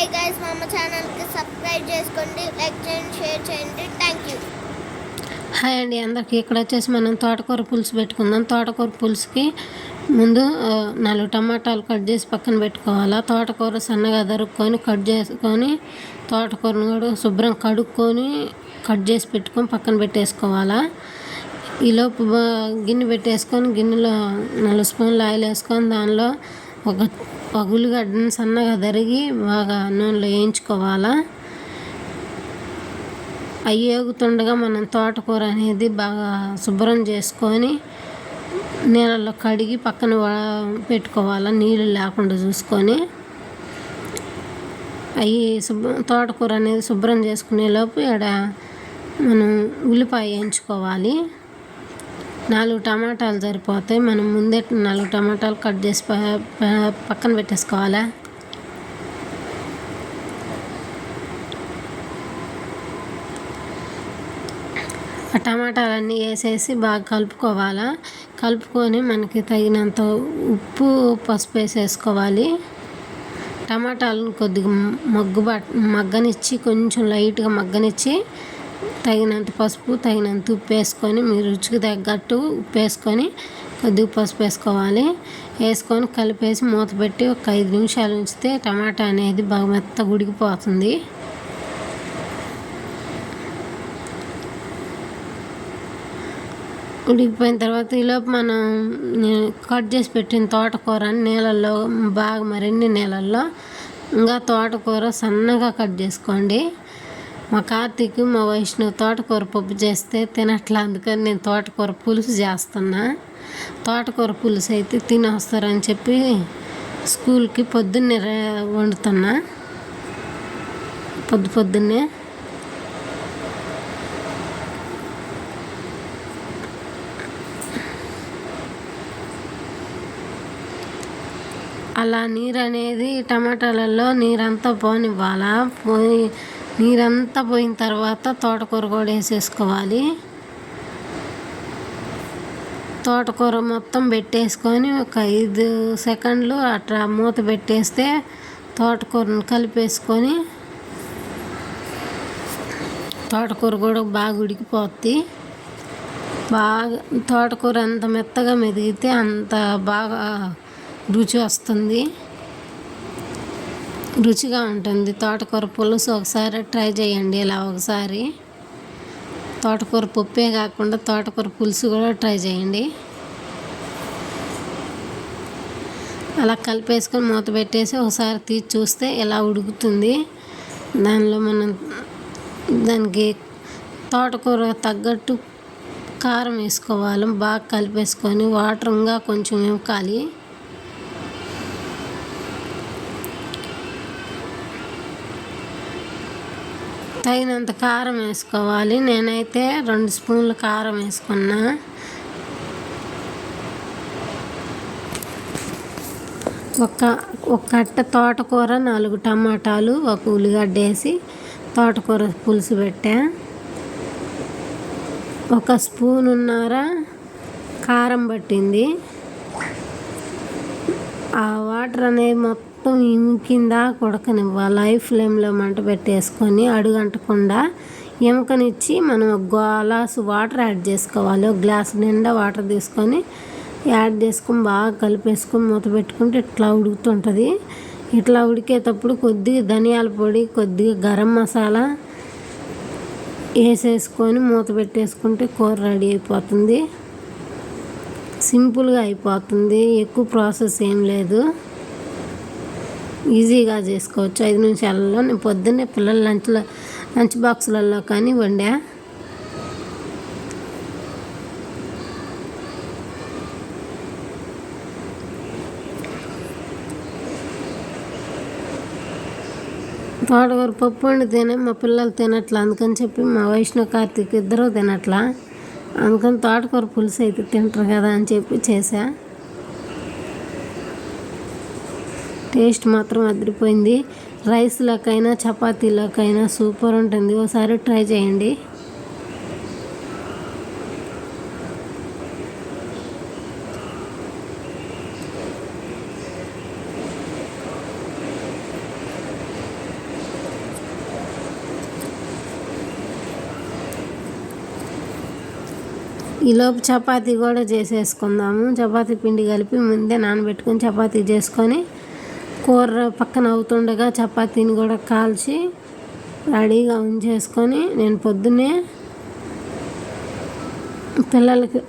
Hi guys, మా అమ్మ ఛానల్కి సబ్స్క్రైబ్ చేసుకోండి, లైక్ చేయండి, షేర్ చేయండి. Thank you. హాయ్ అండి అందరికీ. ఇక్కడ వచ్చేసి మనం తోటకూర పులుసు పెట్టుకుందాం. తోటకూర పులుసుకి ముందు 4 టమాటాలు కట్ చేసి పక్కన పెట్టుకోవాలా. తోటకూర సన్నగా దరుక్కొని కట్ చేసుకొని తోటకూరను కూడా శుభ్రం కడుక్కొని కట్ చేసి పెట్టుకొని పక్కన పెట్టేసుకోవాలా. ఈలోపు గిన్నె పెట్టేసుకొని గిన్నెలో 4 స్పూన్లు ఆయిల్ వేసుకొని దానిలో ఒక ఉల్లిగడ్డను సన్నగా తరిగి బాగా నూనెలో వేయించుకోవాలా. అవి వేగుతుండగా మనం తోటకూర అనేది బాగా శుభ్రం చేసుకొని నీళ్ళల్లో కడిగి పక్కన పెట్టుకోవాలి, నీళ్ళు లేకుండా చూసుకొని. అవి తోటకూర అనేది శుభ్రం చేసుకునేలోపు ఇక్కడ మనం ఉల్లిపాయ వేయించుకోవాలి. 4 టమాటాలు సరిపోతాయి. మనం ముందే 4 టమాటాలు కట్ చేసి పక్కన పెట్టేసుకోవాలి. ఆ టమాటాలన్నీ వేసేసి బాగా కలుపుకోవాలి. కలుపుకొని మనకి తగినంత ఉప్పు, పసుపు వేసేసుకోవాలి. టమాటాలను కొద్దిగా మగ్గనిచ్చి కొంచెం లైట్గా మగ్గనిచ్చి తగినంత పసుపు, తగినంత ఉప్పు వేసుకొని మీరు రుచికి తగ్గట్టు ఉప్పు వేసుకొని కొద్దిగా పసుపు వేసుకోవాలి. వేసుకొని కలిపేసి మూత పెట్టి ఒక 5 నిమిషాలు ఉంచితే టమాటా అనేది బాగా మెత్తగా ఉడికిపోతుంది. ఉడికిపోయిన తర్వాత ఈలోపు మనం కట్ చేసి పెట్టిన తోటకూర నీళ్ళల్లో బాగా మరిన్ని నీళ్ళల్లో ఇంకా తోటకూర సన్నగా కట్ చేసుకోండి. మా కార్తీక్, మా వైష్ణవ్ తోటకూర పప్పు చేస్తే తినట్లా, అందుకని నేను తోటకూర పులుసు చేస్తున్నా. తోటకూర పులుసు అయితే తిని వస్తారని చెప్పి స్కూల్కి పొద్దున్నే వండుతున్నా. పొద్దున్నే అలా నీరు అనేది టమాటాలలో నీరంతా పోనివ్వాలా. నీరంతా పోయిన తర్వాత తోటకూర కూడా వేసేసుకోవాలి. తోటకూర మొత్తం పెట్టేసుకొని ఒక 5 సెకండ్లు అట్లా మూత పెట్టేస్తే తోటకూరను కలిపేసుకొని తోటకూర కూడా బాగా ఉడికిపోద్ది. బాగా తోటకూర ఎంత మెత్తగా మెదిగితే అంత బాగా రుచి వస్తుంది, రుచిగా ఉంటుంది తోటకూర పులుసు. ఒకసారి ట్రై చేయండి ఇలా ఒకసారి. తోటకూర పప్పే కాకుండా తోటకూర పులుసు కూడా ట్రై చేయండి. అలా కలిపేసుకొని మూత పెట్టేసి ఒకసారి తీసి చూస్తే ఇలా ఉడుకుతుంది. దానిలో మనం దానికి తోటకూర తగ్గట్టు కారం వేసుకోవాలి. బాగా కలిపేసుకొని వాటర్ ఇంకా కొంచెం ఇవ్వాలి. తగినంత కారం వేసుకోవాలి. నేనైతే 2 స్పూన్లు కారం వేసుకున్నా. ఒక కట్ట తోటకూర, 4 టమాటాలు, ఒక ఉల్లిగడ్డ వేసి తోటకూర పులుసు పెట్టా. 1 స్పూనున్నర కారం పట్టింది. ఆ వాటర్ అనేది మొత్తం ఇంకిందా ఉడకనివ్వాలి. హై ఫ్లేమ్లో మంట పెట్టేసుకొని అడుగంటకుండా ఎముకనిచ్చి మనం 1 గ్లాసు వాటర్ యాడ్ చేసుకోవాలి. 1 గ్లాసు నిండా వాటర్ తీసుకొని యాడ్ చేసుకొని బాగా కలిపేసుకొని మూత పెట్టుకుంటే ఇట్లా ఉడుకుతుంటుంది. ఇట్లా ఉడికేటప్పుడు కొద్దిగా ధనియాల పొడి, కొద్దిగా గరం మసాలా వేసేసుకొని మూత పెట్టేసుకుంటే కూర రెడీ అయిపోతుంది. సింపుల్గా అయిపోతుంది, ఎక్కువ ప్రాసెస్ ఏం లేదు, ఈజీగా చేసుకోవచ్చు 5 నిమిషాలలో. నేను పొద్దున్నే పిల్లల లంచ్ బాక్సులలో కానీ వండా. తోటకూర పప్పు వండితేనే మా పిల్లలు తినట్లా, అందుకని చెప్పి మా వైష్ణవ్, కార్తీక్ ఇద్దరూ తినట్లా. అందుకని తోటకూర పులుసు అయితే తింటారు కదా అని చెప్పి చేసా. టేస్ట్ మాత్రం అదిరిపోయింది. రైస్లోకైనా చపాతీలోకైనా సూపర్ ఉంటుంది. ఒకసారి ట్రై చేయండి. ఈలోపు చపాతీ కూడా చేసేసుకుందాము. చపాతీ పిండి కలిపి ముందే నానబెట్టుకొని చపాతీ చేసుకొని కూర పక్కన అవుతుండగా చపాతీని కూడా కాల్చి రెడీగా ఉంచేసుకొని నేను పొద్దున్నే పిల్లలకి